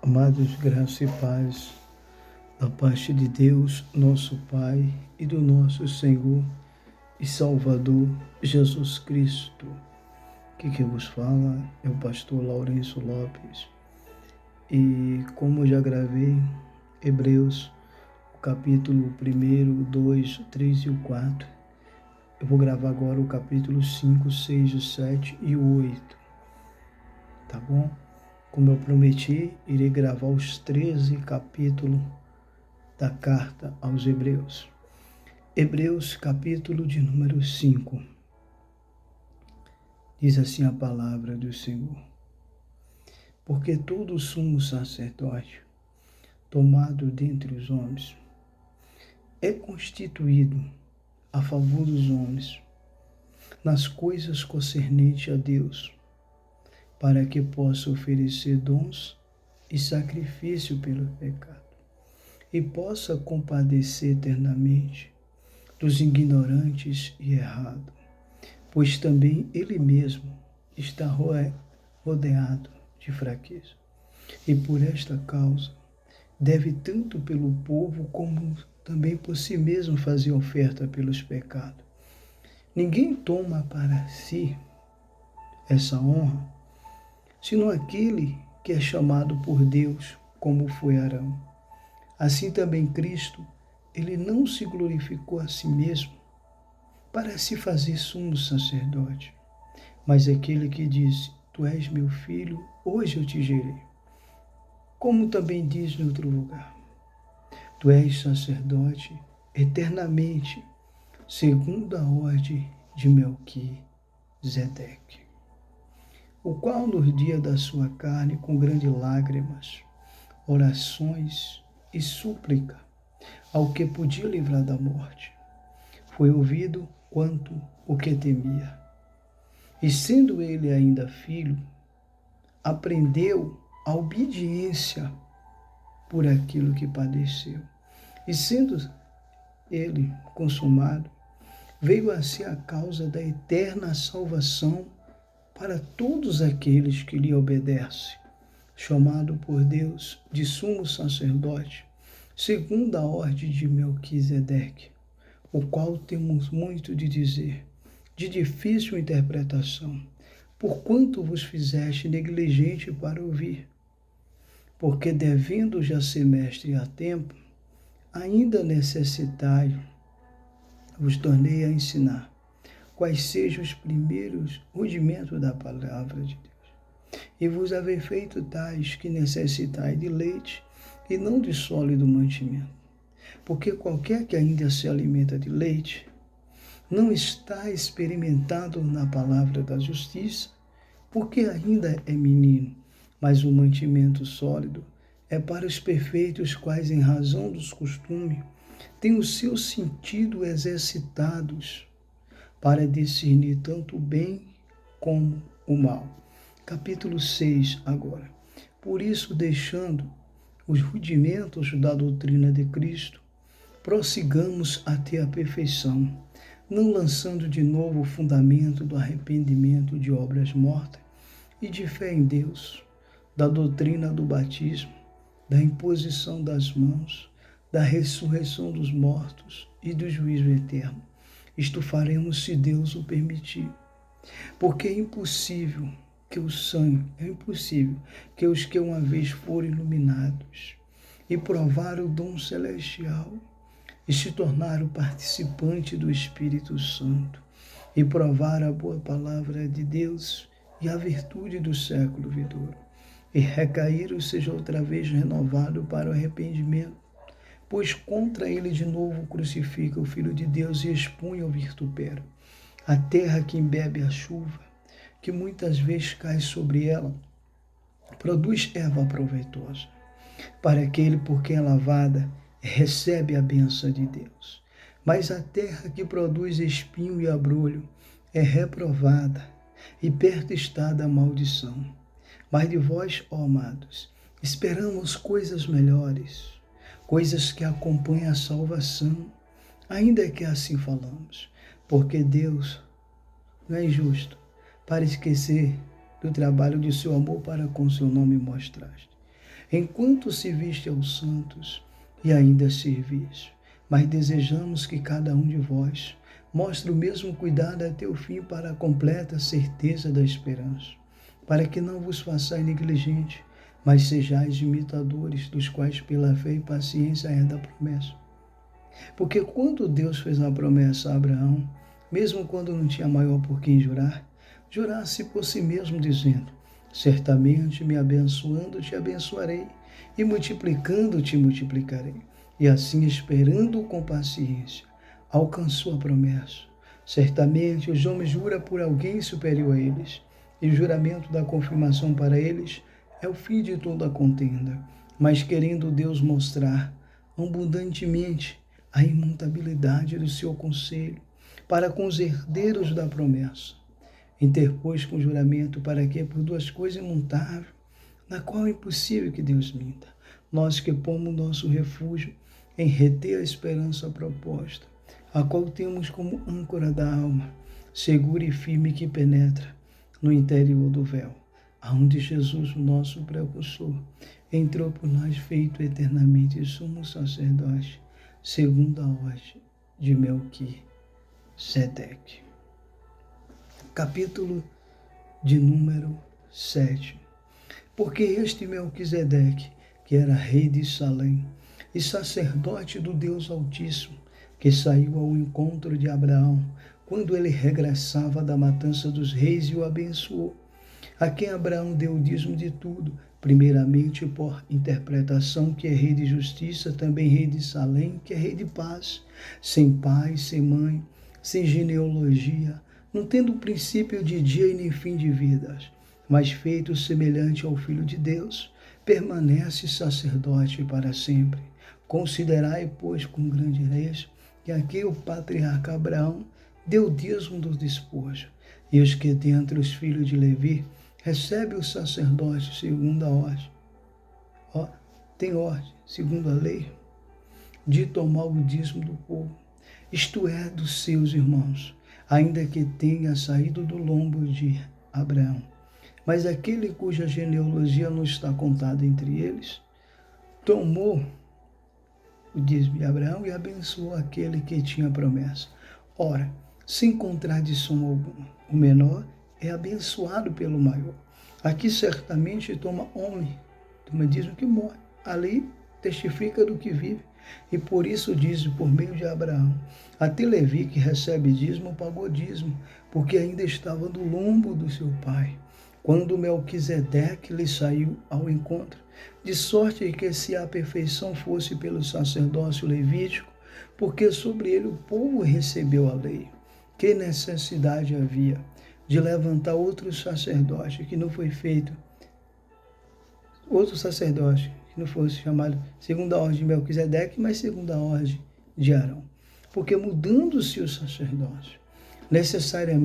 Amados, graça e paz da parte de Deus, nosso Pai, e do nosso Senhor e Salvador Jesus Cristo. Que quem vos fala é o pastor Lourenço Lopes. E como já gravei, Hebreus, o capítulo 1, 2, 3 e o 4, eu vou gravar agora o capítulo 5, 6, o 7 e o 8. Tá bom? Como eu prometi, irei gravar os 13 capítulos da carta aos Hebreus. Hebreus, capítulo de número 5. Diz assim a palavra do Senhor. Porque todo sumo sacerdote, tomado dentre os homens, é constituído a favor dos homens, nas coisas concernentes a Deus, para que possa oferecer dons e sacrifício pelo pecado, e possa compadecer eternamente dos ignorantes e errados, pois também ele mesmo está rodeado de fraqueza. E por esta causa, deve tanto pelo povo como também por si mesmo fazer oferta pelos pecados. Ninguém toma para si essa honra, senão aquele que é chamado por Deus, como foi Arão. Assim também Cristo, ele não se glorificou a si mesmo para se fazer sumo sacerdote, mas aquele que disse: Tu és meu filho, hoje eu te gerei. Como também diz em outro lugar: Tu és sacerdote eternamente, segundo a ordem de Melquisedeque, o qual nos dias da sua carne, com grandes lágrimas, orações e súplica, ao que podia livrar da morte, foi ouvido quanto o que temia. E sendo ele ainda filho, aprendeu a obediência por aquilo que padeceu. E sendo ele consumado, veio a ser a causa da eterna salvação para todos aqueles que lhe obedecem, chamado por Deus de sumo sacerdote, segundo a ordem de Melquisedeque, o qual temos muito de dizer, de difícil interpretação, porquanto vos fizeste negligente para ouvir. Porque devendo já ser mestre a tempo, ainda necessitai, vos tornei a ensinar quais sejam os primeiros rudimentos da palavra de Deus. E vos haver feito tais que necessitai de leite e não de sólido mantimento. Porque qualquer que ainda se alimenta de leite, não está experimentado na palavra da justiça, porque ainda é menino, mas o mantimento sólido é para os perfeitos, quais, em razão dos costumes, têm o seu sentido exercitados para discernir tanto o bem como o mal. Capítulo 6 agora. Por isso, deixando os rudimentos da doutrina de Cristo, prossigamos até a perfeição, não lançando de novo o fundamento do arrependimento de obras mortas e de fé em Deus, da doutrina do batismo, da imposição das mãos, da ressurreição dos mortos e do juízo eterno. Isto faremos se Deus o permitir. Porque é impossível que os que uma vez foram iluminados e provaram o dom celestial e se tornaram participantes do Espírito Santo e provaram a boa palavra de Deus e a virtude do século vindouro, e recaíram, seja outra vez renovado para o arrependimento, pois contra ele de novo crucifica o Filho de Deus e expunha o vitupério. A terra que embebe a chuva, que muitas vezes cai sobre ela, produz erva proveitosa, para aquele por quem é lavada, recebe a bênção de Deus. Mas a terra que produz espinho e abrolho é reprovada, e perto está da maldição. Mas de vós, ó amados, esperamos coisas melhores, coisas que acompanham a salvação, ainda que assim falamos, porque Deus não é injusto para esquecer do trabalho de seu amor para com seu nome mostraste. enquanto serviste aos santos e ainda servis. Mas desejamos que cada um de vós mostre o mesmo cuidado até o fim para a completa certeza da esperança, para que não vos façais negligente, mas sejais imitadores dos quais pela fé e paciência é da promessa. Porque quando Deus fez uma promessa a Abraão, mesmo quando não tinha maior por quem jurar, jurasse por si mesmo, dizendo: certamente me abençoando te abençoarei, e multiplicando te multiplicarei. E assim, esperando com paciência, alcançou a promessa. Certamente os homens juram por alguém superior a eles, e o juramento da confirmação para eles é o fim de toda a contenda. Mas querendo Deus mostrar abundantemente a imutabilidade do seu conselho para com os herdeiros da promessa, interpôs com juramento para que, por duas coisas imutáveis, na qual é impossível que Deus minta, nós que pomos nosso refúgio em reter a esperança proposta, a qual temos como âncora da alma, segura e firme, que penetra no interior do véu, aonde Jesus, o nosso precursor, entrou por nós feito eternamente sumo sacerdote, segundo a ordem de Melquisedeque. Capítulo de número 7. Porque este Melquisedeque, que era rei de Salém e sacerdote do Deus Altíssimo, que saiu ao encontro de Abraão, quando ele regressava da matança dos reis, e o abençoou, a quem Abraão deu o dízimo de tudo, primeiramente por interpretação, que é rei de justiça, também rei de Salém, que é rei de paz, sem pai, sem mãe, sem genealogia, não tendo princípio de dia e nem fim de vidas, mas feito semelhante ao Filho de Deus, permanece sacerdote para sempre. Considerai, pois, com grande reza, que aqui o patriarca Abraão deu dízimo do despojo, e os que dentre os filhos de Levi recebe o sacerdote segundo a ordem. Tem ordem, segundo a lei, de tomar o dízimo do povo, isto é, dos seus irmãos, ainda que tenha saído do lombo de Abraão. Mas aquele cuja genealogia não está contada entre eles, tomou o dízimo de Abraão e abençoou aquele que tinha promessa. Ora, sem contradição alguma, o menor é abençoado pelo maior. Aqui certamente toma dízimo que morre. Ali testifica do que vive. E por isso diz, por meio de Abraão, até Levi, que recebe dízimo, pagou dízimo, porque ainda estava no lombo do seu pai, quando Melquisedeque lhe saiu ao encontro, de sorte que se a perfeição fosse pelo sacerdócio levítico, porque sobre ele o povo recebeu a lei, que necessidade havia de levantar outro sacerdote que não foi feito, outro sacerdote que não fosse chamado segundo a ordem de Melquisedeque, mas segundo a ordem de Arão. Porque mudando-se o sacerdócio, necessariamente